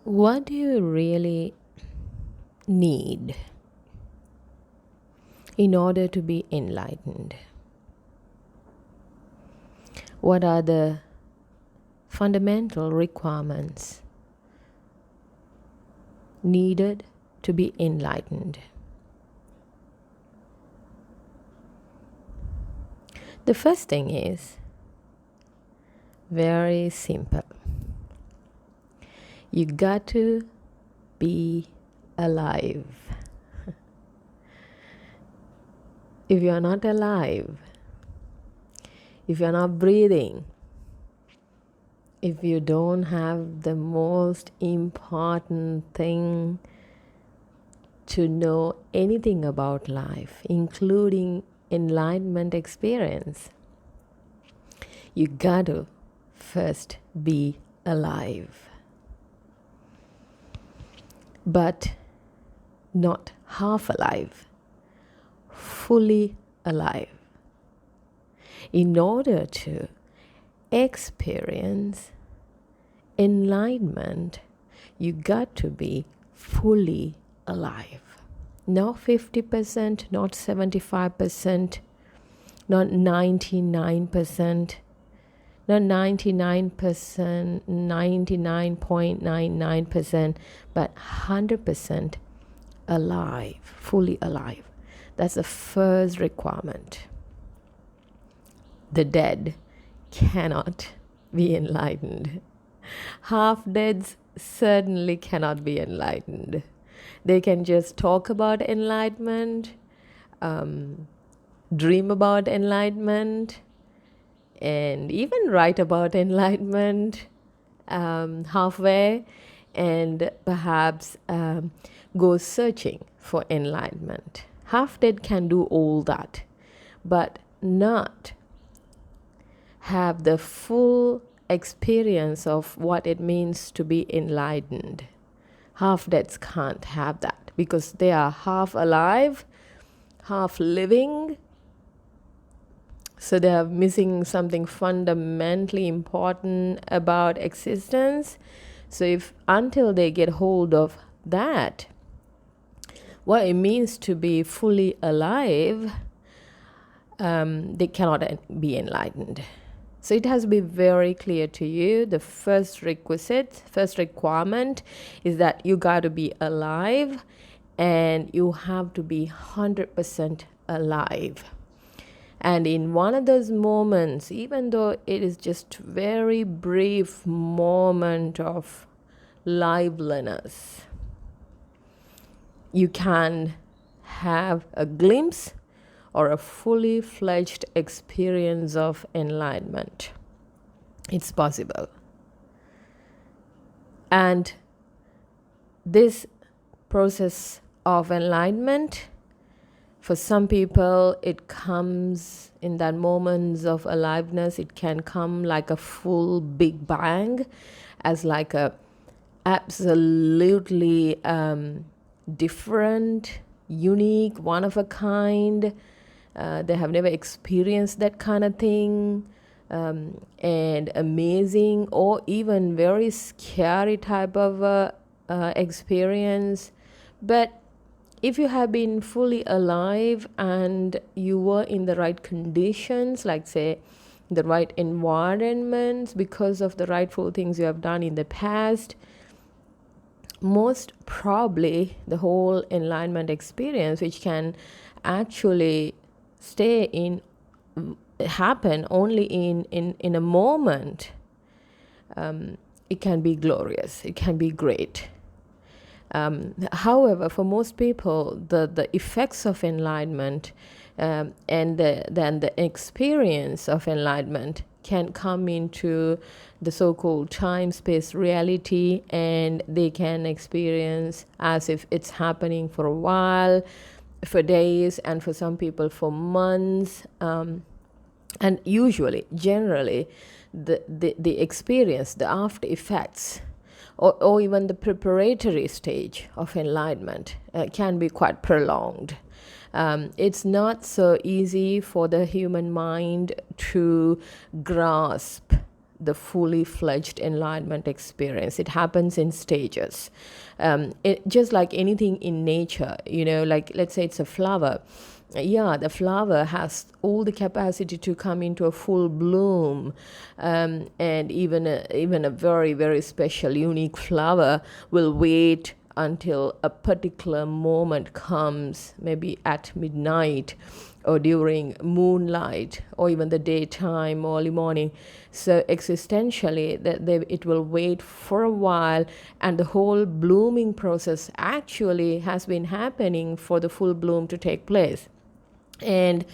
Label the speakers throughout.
Speaker 1: What do you really need in order to be enlightened? What are the fundamental requirements needed to be enlightened? The first thing is very simple. You got to be alive. If you're not alive, if you're not breathing, if you don't have the most important thing to know anything about life, including enlightenment experience, you got to first be alive. But not half alive, fully alive. In order to experience enlightenment, you got to be fully alive. Not 50%, not 75%, not 99%, not 99%, 99.99%, but 100% alive, fully alive. That's the first requirement. The dead cannot be enlightened. Half deads certainly cannot be enlightened. They can just talk about enlightenment, dream about enlightenment, and even write about enlightenment halfway, and perhaps go searching for enlightenment. Half dead can do all that, but not have the full experience of what it means to be enlightened. Half deads can't have that because they are half alive, half living. So they are missing something fundamentally important about existence. So if until they get hold of that, what it means to be fully alive, they cannot be enlightened. So it has to be very clear to you. The first requirement is that you got to be alive, and you have to be 100% alive. And in one of those moments, even though it is just very brief moment of liveliness, you can have a glimpse or a fully fledged experience of enlightenment. It's possible. And this process of enlightenment, for some people, it comes in that moments of aliveness. It can come like a full big bang, as like a absolutely different, unique, one of a kind. They have never experienced that kind of thing, and amazing or even very scary type of experience. But if you have been fully alive and you were in the right conditions, like say the right environments, because of the rightful things you have done in the past, most probably the whole enlightenment experience, which can actually happen only in a moment, it can be glorious, it can be great. However, for most people, the effects of enlightenment and then the experience of enlightenment can come into the so-called time-space reality, and they can experience as if it's happening for a while, for days, and for some people for months. And usually, generally, the experience, the after effects, or even the preparatory stage of enlightenment can be quite prolonged. It's not so easy for the human mind to grasp the fully fledged enlightenment experience. It happens in stages. Just like anything in nature, like let's say it's a flower. Yeah, the flower has all the capacity to come into a full bloom, and even a very, very special, unique flower will wait until a particular moment comes, maybe at midnight or during moonlight or even the daytime or early morning. So existentially, it will wait for a while, and the whole blooming process actually has been happening for the full bloom to take place. And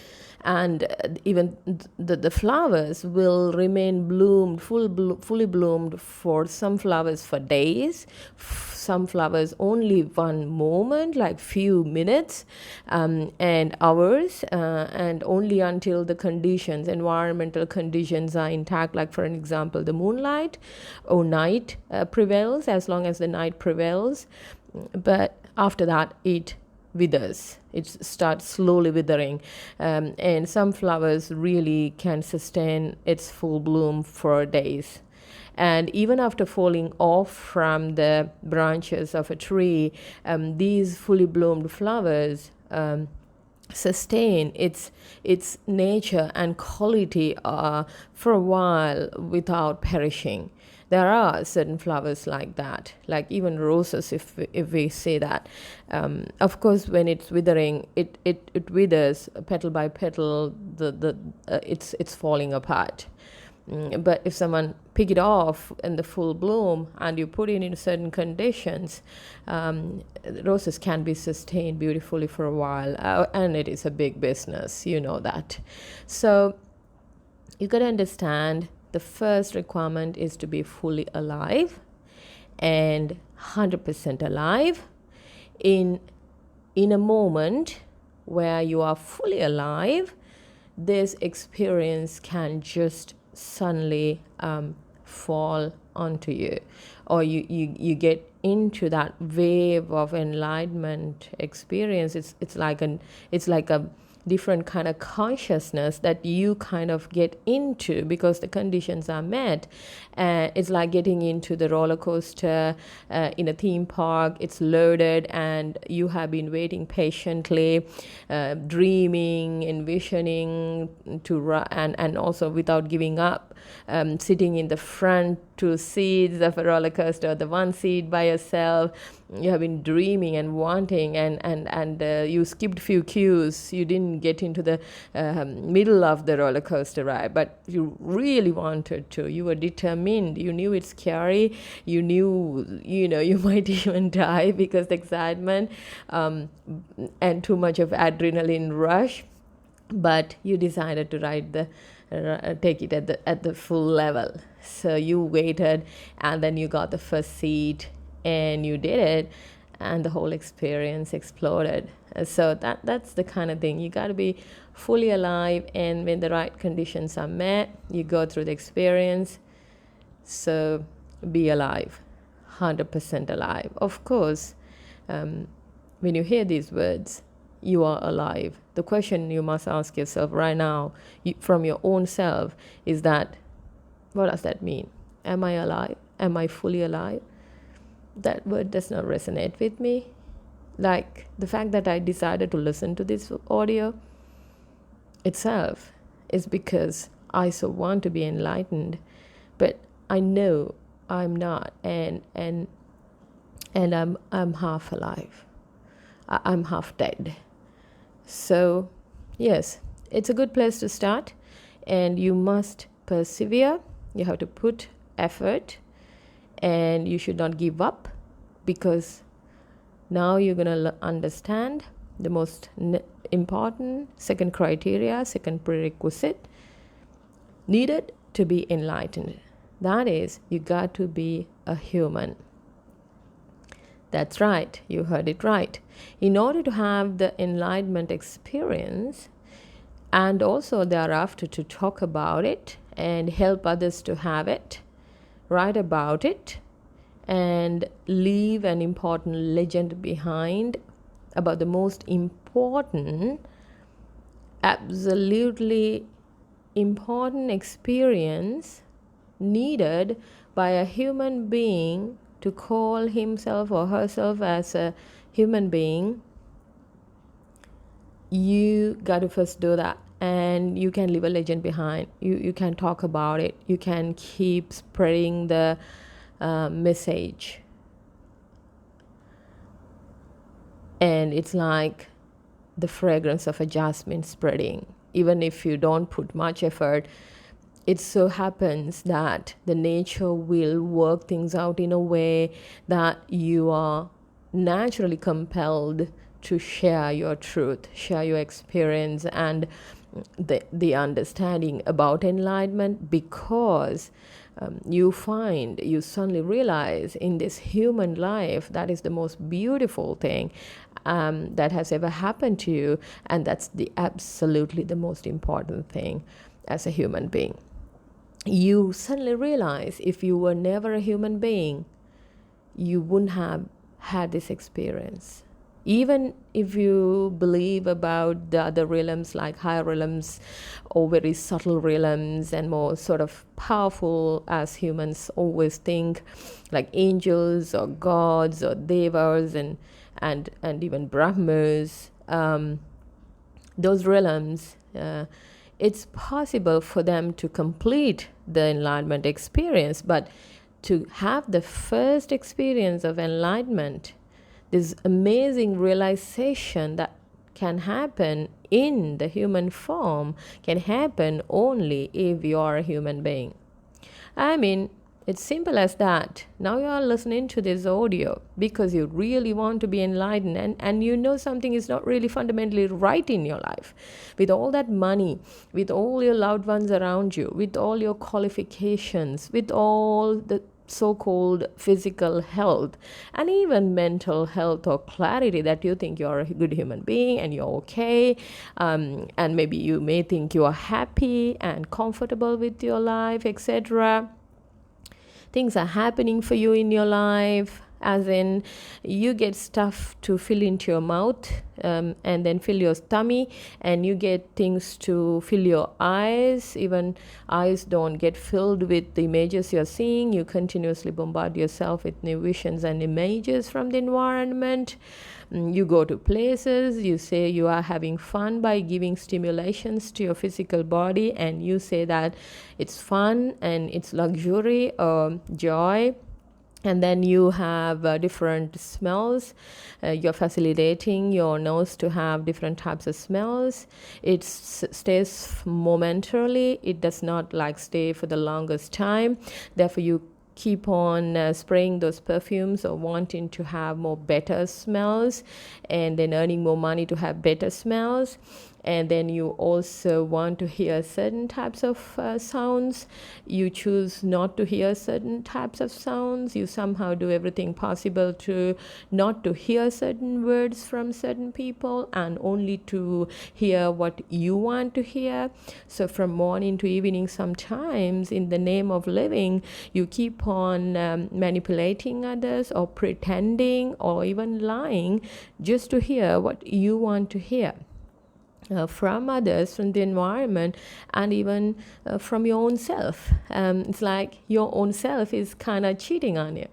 Speaker 1: even the flowers will remain bloomed, fully bloomed, for some flowers for days, some flowers only one moment, like few minutes, and hours, and only until the conditions, environmental conditions, are intact, like for an example the moonlight or night prevails, as long as the night prevails. But after that it withers. It starts slowly withering, and some flowers really can sustain its full bloom for days. And even after falling off from the branches of a tree, these fully bloomed flowers sustain its nature and quality for a while without perishing. There are certain flowers like that, like even roses, if we say that. Of course, when it's withering, it withers petal by petal. It's falling apart. But if someone pick it off in the full bloom and you put it in certain conditions, roses can be sustained beautifully for a while, and it is a big business, that. So you got to understand, the first requirement is to be fully alive and 100% alive in a moment where you are fully alive. This experience can just suddenly fall onto you, or you get into that wave of enlightenment experience. It's like a different kind of consciousness that you kind of get into because the conditions are met. It's like getting into the roller coaster in a theme park. It's loaded and you have been waiting patiently, dreaming, envisioning and also without giving up, sitting in the front two seats of a roller coaster, the one seat by yourself. You have been dreaming and wanting, and you skipped few queues. You didn't get into the middle of the roller coaster ride, but you really wanted to. You were determined. You knew it's scary. You knew, you might even die because the excitement and too much of adrenaline rush. But you decided to take it at the full level. So you waited, and then you got the first seat, and you did it, and the whole experience exploded. So that's the kind of thing. You got to be fully alive, and when the right conditions are met, you go through the experience. So be alive, 100% alive. Of course, when you hear these words, you are alive. The question you must ask yourself right now, from your own self, is that, what does that mean? Am I alive? Am I fully alive? That word does not resonate with me. Like the fact that I decided to listen to this audio itself is because I so want to be enlightened, but I know I'm not, and I'm half alive. I'm half dead. So yes, it's a good place to start, and you must persevere. You have to put effort, and you should not give up, because now you're going to understand the most important second criteria, second prerequisite needed to be enlightened. That is, you got to be a human. That's right, you heard it right. In order to have the enlightenment experience, and also thereafter to talk about it and help others to have it, write about it, and leave an important legend behind about the most important, absolutely important experience needed by a human being to call himself or herself as a human being, you got to first do that. And you can leave a legend behind. You can talk about it. You can keep spreading the message. And it's like the fragrance of a jasmine spreading. Even if you don't put much effort, it so happens that the nature will work things out in a way that you are naturally compelled to share your truth, share your experience and the understanding about enlightenment, because you suddenly realize in this human life that is the most beautiful thing that has ever happened to you, and that's absolutely the most important thing as a human being. You suddenly realize if you were never a human being, you wouldn't have had this experience. Even if you believe about the other realms, like higher realms or very subtle realms and more sort of powerful, as humans always think, like angels or gods or devas and even brahmas, those realms, it's possible for them to complete the enlightenment experience, but to have the first experience of enlightenment, this amazing realization that can happen in the human form, can happen only if you are a human being. I mean, it's simple as that. Now you are listening to this audio because you really want to be enlightened, and you know something is not really fundamentally right in your life. With all that money, with all your loved ones around you, with all your qualifications, with all the so-called physical health and even mental health or clarity that you think you're a good human being and you're okay, and maybe you may think you are happy and comfortable with your life, etc. Things are happening for you in your life, as in you get stuff to fill into your mouth, and then fill your tummy, and you get things to fill your eyes. Even eyes don't get filled with the images you're seeing. You continuously bombard yourself with new visions and images from the environment. You go to places, you say you are having fun by giving stimulations to your physical body, and you say that it's fun and it's luxury or joy. And then you have different smells. You're facilitating your nose to have different types of smells. It stays momentarily. It does not like stay for the longest time. Therefore, you keep on spraying those perfumes or wanting to have more better smells, and then earning more money to have better smells. And then you also want to hear certain types of sounds. You choose not to hear certain types of sounds. You somehow do everything possible to not to hear certain words from certain people, and only to hear what you want to hear. So from morning to evening, sometimes in the name of living, you keep on manipulating others or pretending or even lying just to hear what you want to hear. From others, from the environment, and even from your own self. It's like your own self is kind of cheating on you.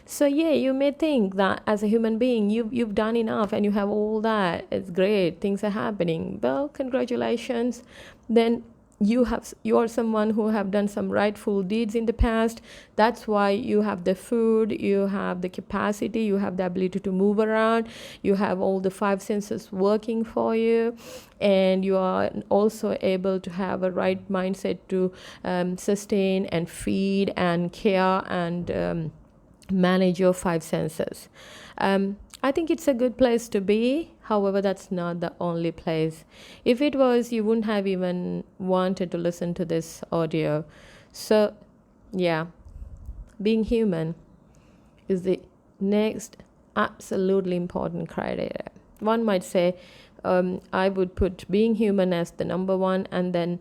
Speaker 1: So yeah, you may think that as a human being, you've done enough and you have all that. It's great, things are happening. Well, congratulations. Then you're someone who have done some rightful deeds in the past. That's why you have the food, you have the capacity, you have the ability to move around, you have all the five senses working for you, and you are also able to have a right mindset to sustain and feed and care and manage your five senses. I think it's a good place to be. However, that's not the only place. If it was, you wouldn't have even wanted to listen to this audio. So, yeah, being human is the next absolutely important criteria. One might say, I would put being human as the number one, and then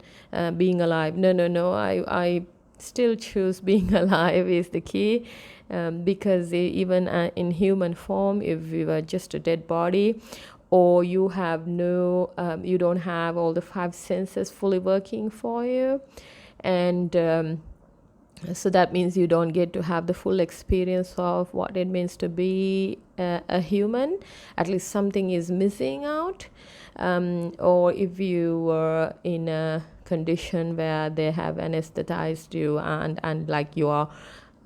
Speaker 1: being alive. No. I still choose being alive is the key. Because even in human form, if you are just a dead body, or you have you don't have all the five senses fully working for you, and So that means you don't get to have the full experience of what it means to be a human. At least something is missing out. Or if you were in a condition where they have anesthetized you and like you are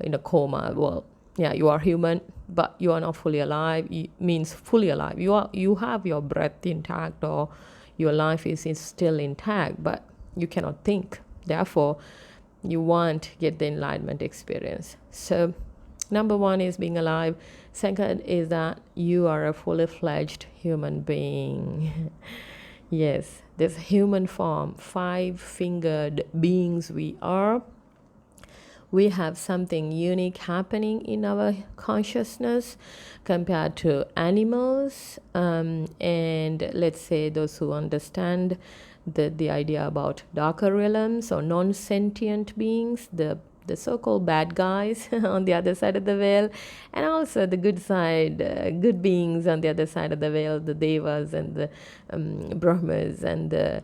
Speaker 1: in a coma, well, yeah, you are human, but you are not fully alive. Means fully alive. You have your breath intact, or your life is still intact, but you cannot think. Therefore, you won't get the enlightenment experience. So, number one is being alive. Second is that you are a fully fledged human being. Yes, this human form, 5-fingered beings we are. We have something unique happening in our consciousness compared to animals. And let's say those who understand the idea about darker realms or non-sentient beings, the so-called bad guys on the other side of the veil, and also the good side, good beings on the other side of the veil, the devas and the brahmas and the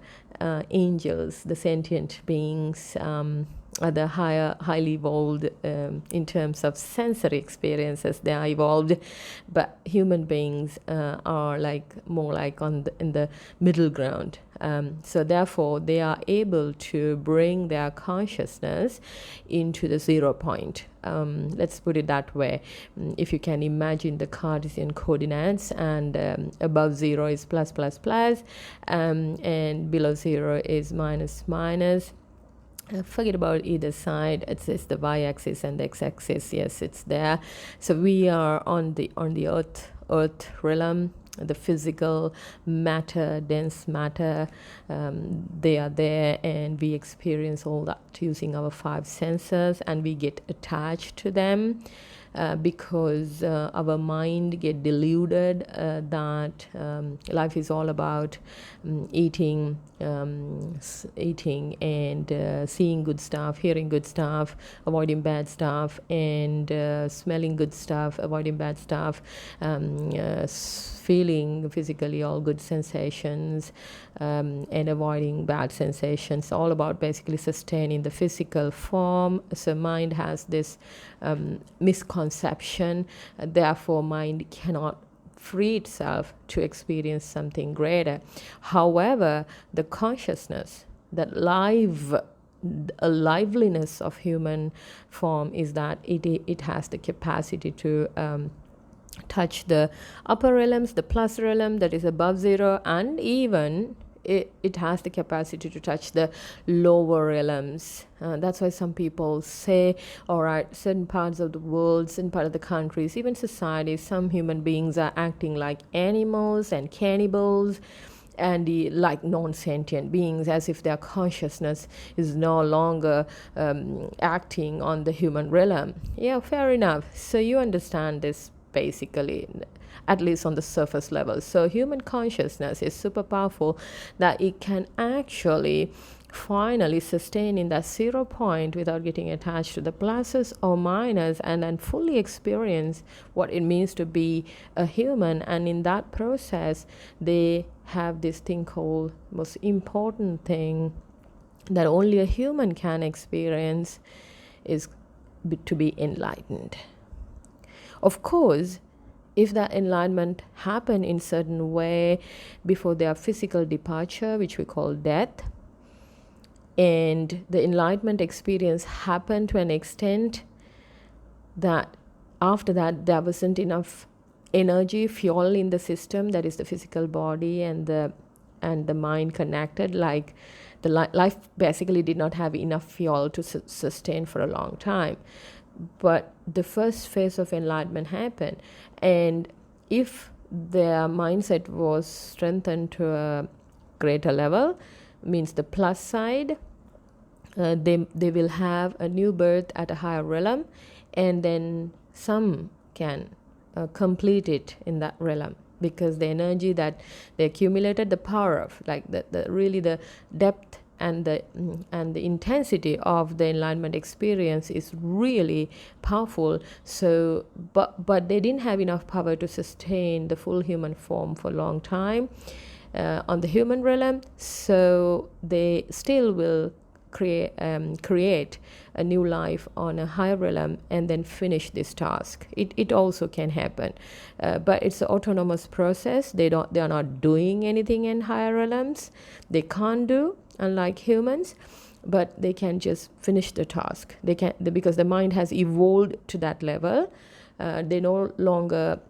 Speaker 1: angels, the sentient beings, are the highly evolved in terms of sensory experiences. They are evolved, but human beings are like more like in the middle ground. So therefore, they are able to bring their consciousness into the 0 point. Let's put it that way. If you can imagine the Cartesian coordinates, and above 0 is plus plus plus, and below 0 is minus minus. Forget about either side. It's the y-axis and the x-axis. Yes, it's there. So we are on the earth realm, the physical matter, dense matter. They are there, and we experience all that using our 5 senses, and we get attached to them. Because our mind get deluded that life is all about eating and seeing good stuff, hearing good stuff, avoiding bad stuff, and smelling good stuff, avoiding bad stuff, feeling physically all good sensations, and avoiding bad sensations. All about basically sustaining the physical form. So mind has this misconception. Therefore, mind cannot free itself to experience something greater. However, the consciousness, that liveliness of human form is that it has the capacity to touch the upper realms, the plus realm that is above 0, and even it has the capacity to touch the lower realms. That's why some people say, all right, certain parts of the world, certain part of the countries, even societies, some human beings are acting like animals and cannibals, and like non-sentient beings, as if their consciousness is no longer acting on the human realm. Yeah, fair enough. So you understand this basically, at least on the surface level. So human consciousness is super powerful, that it can actually finally sustain in that 0 point without getting attached to the pluses or minus, and then fully experience what it means to be a human. And in that process, they have this thing called, most important thing that only a human can experience, is to be enlightened. Of course, if that enlightenment happened in certain way before their physical departure, which we call death, and the enlightenment experience happened to an extent that after that there wasn't enough energy, fuel in the system, that is the physical body and the mind connected, like the life basically did not have enough fuel to sustain for a long time. But the first phase of enlightenment happened, and if their mindset was strengthened to a greater level, means the plus side, they will have a new birth at a higher realm, and then some can complete it in that realm, because the energy that they accumulated, the power of, like the really the depth and the intensity of the enlightenment experience is really powerful. So but they didn't have enough power to sustain the full human form for a long time on the human realm, so they still will create a new life on a higher realm and then finish this task. It also can happen, but it's an autonomous process. They are not doing anything in higher realms. They can't do, unlike humans, but they can just finish the task. Because the mind has evolved to that level. They no longer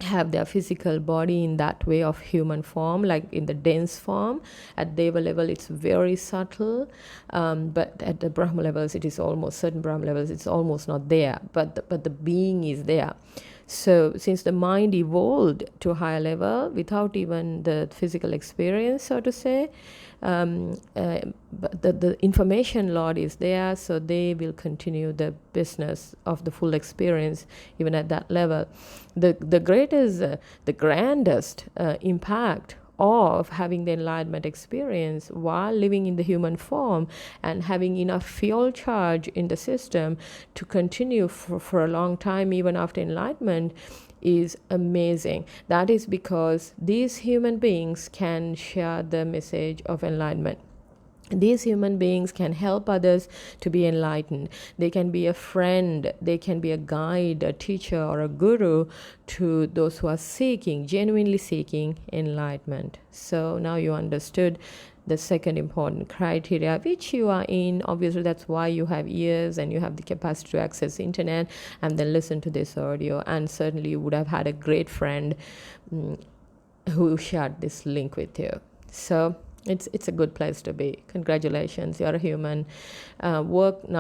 Speaker 1: have their physical body in that way of human form, like in the dense form. At Deva level, it's very subtle, but at the Brahma levels, it is almost, certain Brahma levels, it's almost not there, but the being is there. So since the mind evolved to a higher level without even the physical experience, so to say, but the information lot is there, so they will continue the business of the full experience even at that level. The greatest, the grandest impact of having the enlightenment experience while living in the human form and having enough fuel charge in the system to continue for a long time even after enlightenment is amazing. That is because these human beings can share the message of enlightenment. These human beings can help others to be enlightened. They can be a friend, they can be a guide, a teacher, or a guru to those who are genuinely seeking enlightenment. So now you understood the second important criteria, which you are in. Obviously, that's why you have ears and you have the capacity to access the internet and then listen to this audio. And certainly you would have had a great friend who shared this link with you. So it's a good place to be. Congratulations, you're a human. Work it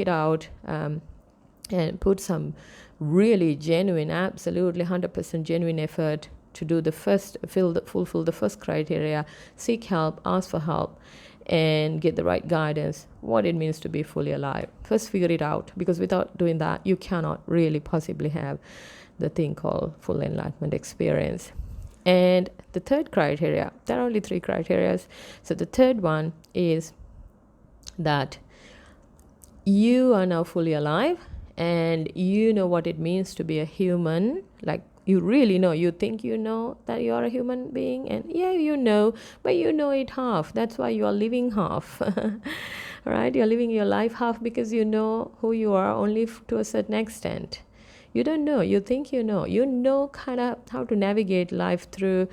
Speaker 1: out, and put some really genuine, absolutely 100% genuine effort to do fulfill the first criteria. Seek help, ask for help, and get the right guidance, what it means to be fully alive. First figure it out, because without doing that, you cannot really possibly have the thing called full enlightenment experience. And the third criteria, there are only 3 criteria. So the third one is that you are now fully alive and you know what it means to be a human. Like, you really know, you think you know that you are a human being, and yeah, you know, but you know it half. That's why you are living half. Right? You're living your life half because you know who you are only to a certain extent. You don't know. You think you know kind of how to navigate life through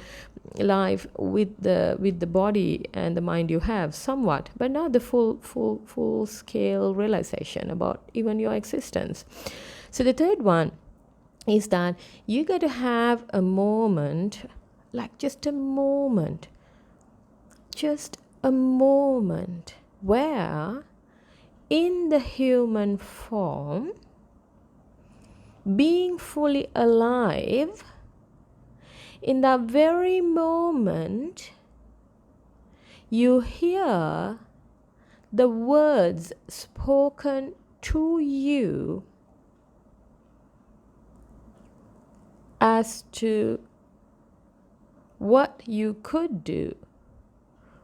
Speaker 1: life with the body and the mind you have somewhat, but not the full scale realization about even your existence. So the third one is that you got to have a moment, like just a moment where in the human form, being fully alive, in that very moment, you hear the words spoken to you as to what you could do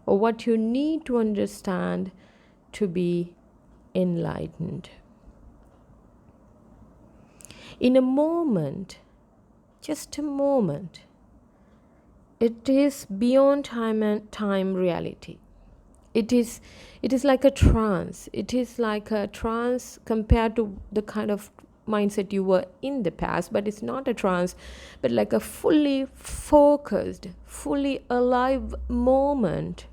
Speaker 1: or what you need to understand to be enlightened. In a moment, just a moment, it is beyond time reality. It is like a trance. It is like a trance compared to the kind of mindset you were in the past, but it's not a trance, but like a fully focused, fully alive moment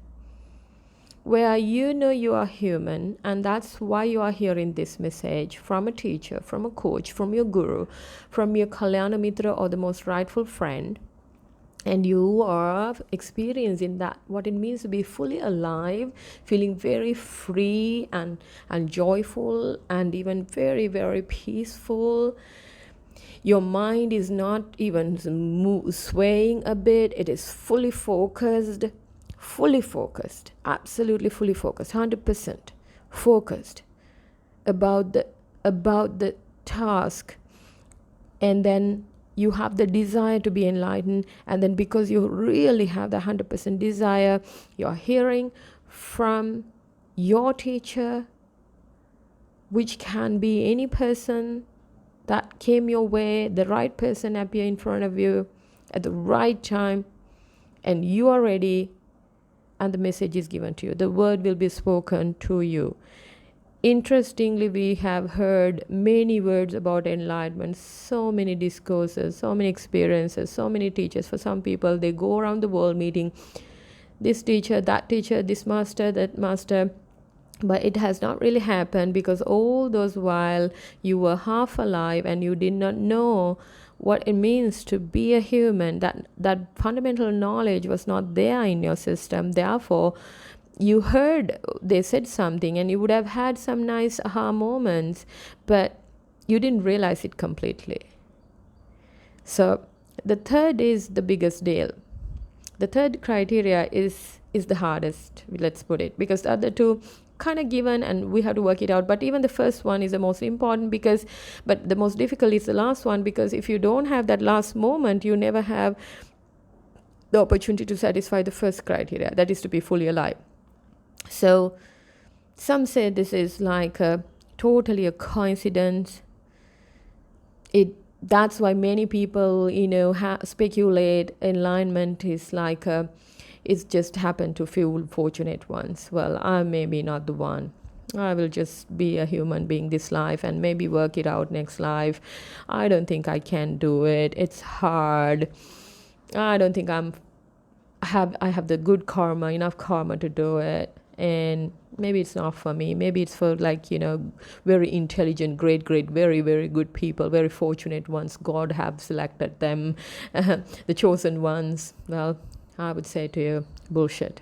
Speaker 1: where you know you are human, and that's why you are hearing this message from a teacher, from a coach, from your guru, from your Kalyana Mitra or the most rightful friend. And you are experiencing that, what it means to be fully alive, feeling very free and joyful and even very, very peaceful. Your mind is not even swaying a bit. It is fully focused, absolutely fully focused, 100% focused about the task. And then you have the desire to be enlightened, and then because you really have the 100% desire, you're hearing from your teacher, which can be any person that came your way. The right person appear in front of you at the right time, and you are ready and the message is given to you. The word will be spoken to you. Interestingly, we have heard many words about enlightenment, so many discourses, so many experiences, so many teachers. For some people, they go around the world meeting this teacher, this master, that master. But it has not really happened, because all those while you were half alive and you did not know what it means to be a human. That fundamental knowledge was not there in your system. Therefore, you heard they said something and you would have had some nice aha moments, but you didn't realize it completely. So the third is the biggest deal. The third criteria is the hardest, let's put it, because the other two kind of given and we have to work it out. But even the first one is the most important, but the most difficult is the last one, because if you don't have that last moment, you never have the opportunity to satisfy the first criteria, that is to be fully alive. So some say this is like totally a coincidence. That's why many people, speculate enlightenment is like it's just happened to few fortunate ones. Well, I'm maybe not the one. I will just be a human being this life and maybe work it out next life. I don't think I can do it. It's hard. I don't think I have the good karma, enough karma to do it. And maybe it's not for me. Maybe it's for very intelligent, great, very, very good people, very fortunate ones. God have selected them, the chosen ones. Well, I would say to you, bullshit.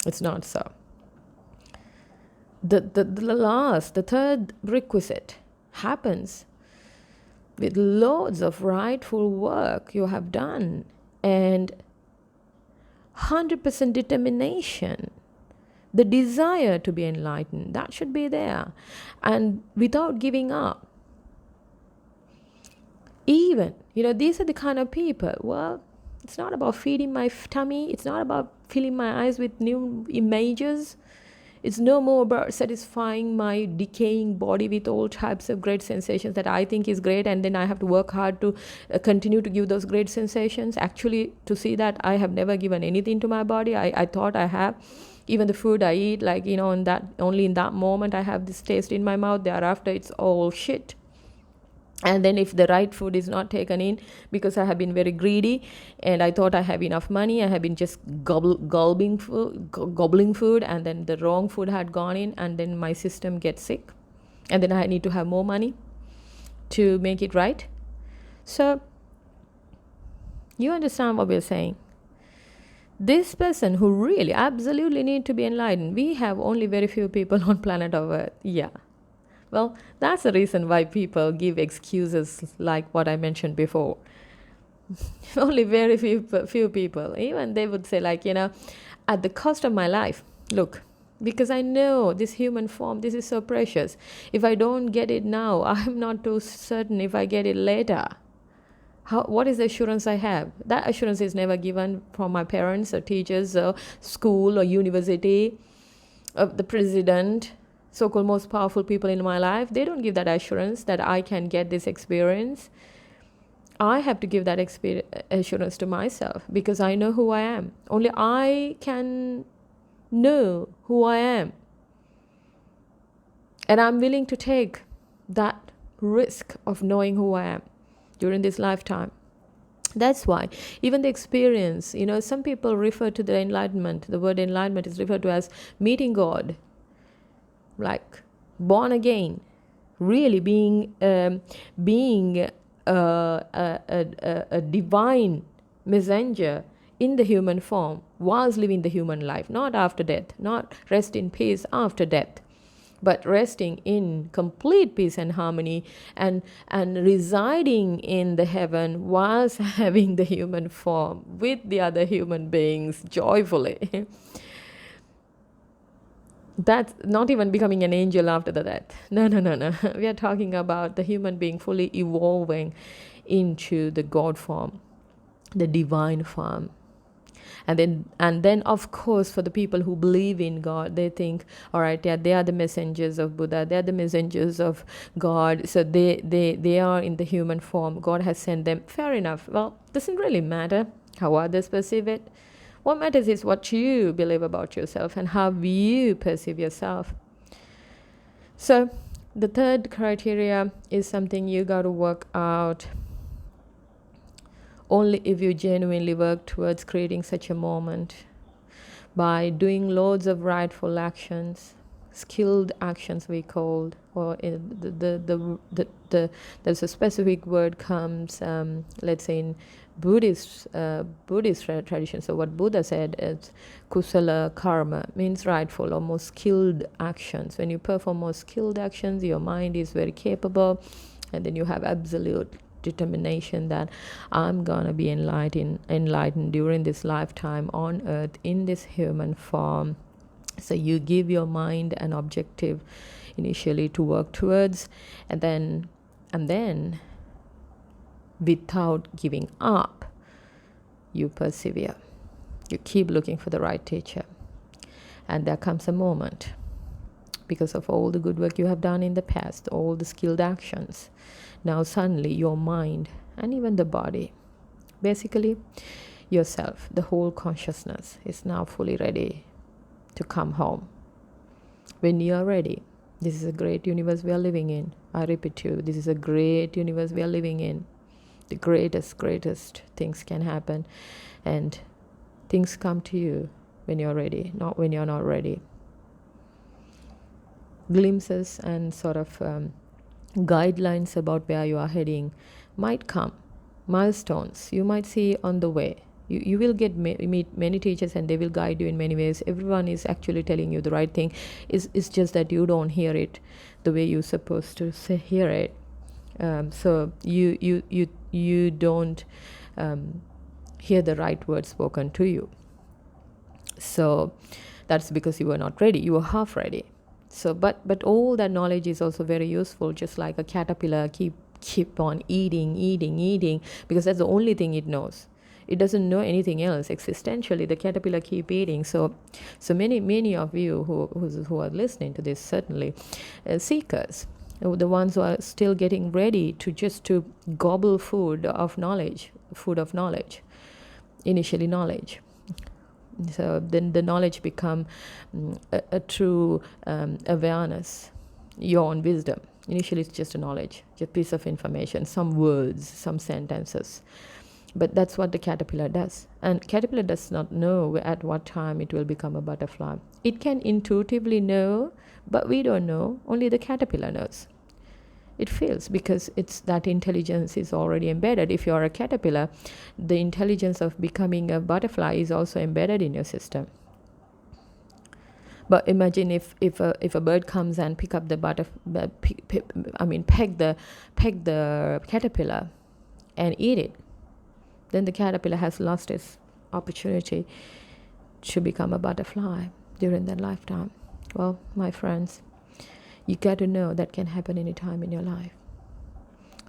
Speaker 1: It's not so. The third requisite happens with loads of rightful work you have done and 100% determination. The desire to be enlightened, that should be there. And without giving up. Even, these are the kind of people, well, it's not about feeding my tummy. It's not about filling my eyes with new images. It's no more about satisfying my decaying body with all types of great sensations that I think is great, and then I have to work hard to continue to give those great sensations. Actually, to see that I have never given anything to my body. I thought I have. Even the food I eat, in that only in that moment I have this taste in my mouth. Thereafter, it's all shit. And then if the right food is not taken in, because I have been very greedy and I thought I have enough money, I have been just gobbling food, and then the wrong food had gone in, and then my system gets sick, and then I need to have more money to make it right. So you understand what we're saying. This person who really absolutely need to be enlightened, we have only very few people on planet of Earth. Yeah. Well, that's the reason why people give excuses like what I mentioned before. Only very few people. Even they would say at the cost of my life, look, because I know this human form, this is so precious. If I don't get it now, I'm not too certain if I get it later. What is the assurance I have? That assurance is never given from my parents or teachers or school or university or the president, so-called most powerful people in my life. They don't give that assurance that I can get this experience. I have to give that assurance to myself, because I know who I am. Only I can know who I am. And I'm willing to take that risk of knowing who I am during this lifetime. That's why even the experience, some people refer to the enlightenment. The word enlightenment is referred to as meeting God, like born again, really being a divine messenger in the human form whilst living the human life, not after death, not rest in peace after death, but resting in complete peace and harmony, and residing in the heaven whilst having the human form with the other human beings joyfully. That's not even becoming an angel after the death. No. We are talking about the human being fully evolving into the God form, the divine form. And then of course, for the people who believe in God, they think, all right, yeah, they are the messengers of Buddha, they are the messengers of God, so they are in the human form, God has sent them. Fair enough. Well, doesn't really matter how others perceive it. What matters is what you believe about yourself and how you perceive yourself. So the third criteria is something you got to work out only if you genuinely work towards creating such a moment by doing loads of rightful actions, skilled actions we called, or there's a specific word comes, let's say in Buddhist tradition. So what Buddha said is kusala karma, means rightful or more skilled actions. When you perform more skilled actions, your mind is very capable, and then you have absolute determination that I'm gonna be enlightened during this lifetime on earth in this human form. So you give your mind an objective initially to work towards, and then without giving up, you persevere. You keep looking for the right teacher, and there comes a moment, because of all the good work you have done in the past, all the skilled actions, now suddenly your mind and even the body, basically yourself, the whole consciousness is now fully ready to come home. When you are ready, this is a great universe we are living in. I repeat to you, this is a great universe we are living in. The greatest things can happen, and things come to you when you're ready, not when you're not ready. Glimpses and sort of guidelines about where you are heading might come. Milestones you might see on the way. You will meet many teachers, and they will guide you in many ways. Everyone is actually telling you the right thing. It's just that you don't hear it the way you're supposed to hear it. So you don't hear the right words spoken to you. So that's because you were not ready. You were half ready. So but all that knowledge is also very useful. Just like a caterpillar keep on eating, because that's the only thing it knows. It doesn't know anything else. Existentially, the caterpillar keep eating. So many of you who are listening to this, certainly seekers, the ones who are still getting ready to gobble food of knowledge, initially knowledge. So then the knowledge become a true awareness, your own wisdom. Initially it's just a knowledge, just a piece of information, some words, some sentences. But that's what the caterpillar does. And caterpillar does not know at what time it will become a butterfly. It can intuitively know, but we don't know. Only the caterpillar knows. It feels, because it's that intelligence is already embedded. If you are a caterpillar, the intelligence of becoming a butterfly is also embedded in your system. But imagine if a bird comes and pick up the peg the caterpillar and eat it, then the caterpillar has lost its opportunity to become a butterfly during that lifetime. Well, my friends, you got to know that can happen any time in your life.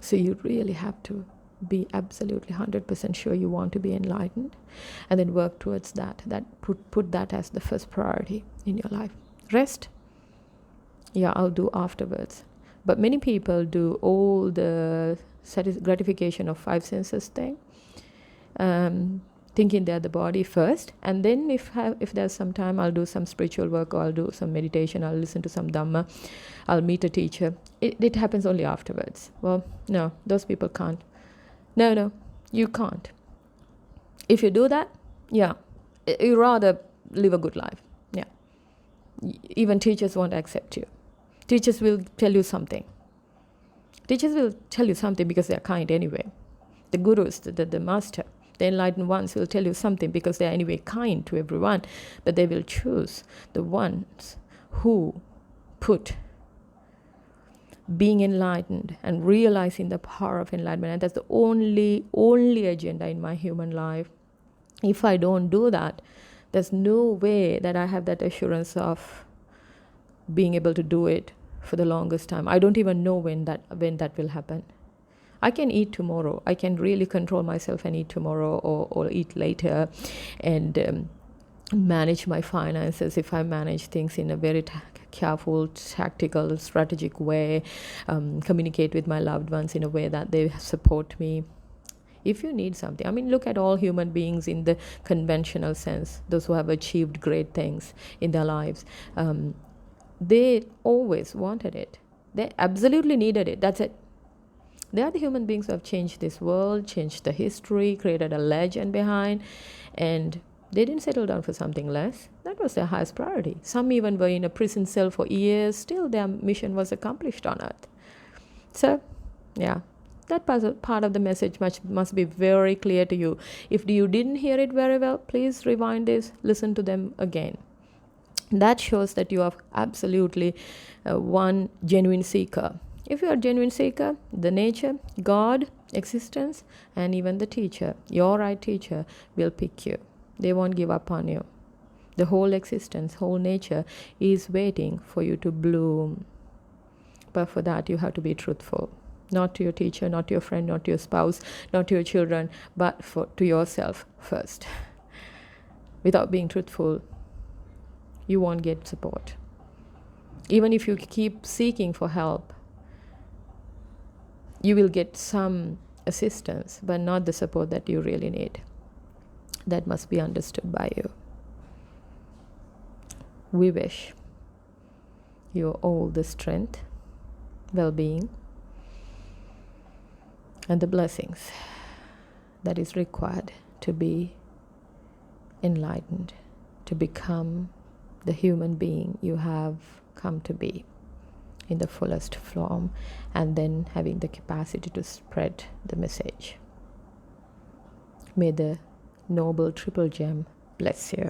Speaker 1: So you really have to be absolutely 100% sure you want to be enlightened, and then work towards that. Put that as the first priority in your life. Rest, yeah, I'll do afterwards. But many people do all the gratification of five senses thing, thinking they're the body first, and then if there's some time, I'll do some spiritual work, or I'll do some meditation, I'll listen to some Dhamma, I'll meet a teacher. It happens only afterwards. Well, no, those people can't. No, you can't. If you do that, yeah, you rather live a good life. Yeah, even teachers won't accept you. Teachers will tell you something. Teachers will tell you something because they're kind anyway. The gurus, the master, the enlightened ones will tell you something because they are anyway kind to everyone, but they will choose the ones who put being enlightened and realizing the power of enlightenment. And that's the only agenda in my human life. If I don't do that, there's no way that I have that assurance of being able to do it for the longest time. I don't even know when that will happen. I can eat tomorrow. I can really control myself and eat tomorrow, or eat later, and manage my finances if I manage things in a very careful, tactical, strategic way, communicate with my loved ones in a way that they support me. If you need something, I mean, look at all human beings in the conventional sense, those who have achieved great things in their lives. They always wanted it. They absolutely needed it. That's it. They are the human beings who have changed this world, changed the history, created a legend behind, and they didn't settle down for something less. That was their highest priority. Some even were in a prison cell for years, still their mission was accomplished on earth. So, yeah, that part of the message must be very clear to you. If you didn't hear it very well, please rewind this, listen to them again. That shows that you are absolutely one genuine seeker. If you are a genuine seeker, the nature, God, existence, and even the teacher, your right teacher, will pick you. They won't give up on you. The whole existence, whole nature is waiting for you to bloom. But for that, you have to be truthful. Not to your teacher, not to your friend, not to your spouse, not to your children, but to yourself first. Without being truthful, you won't get support. Even if you keep seeking for help, you will get some assistance, but not the support that you really need. That must be understood by you. We wish you all the strength, well-being, and the blessings that is required to be enlightened, to become the human being you have come to be in the fullest form, and then having the capacity to spread the message. May the noble triple gem bless you.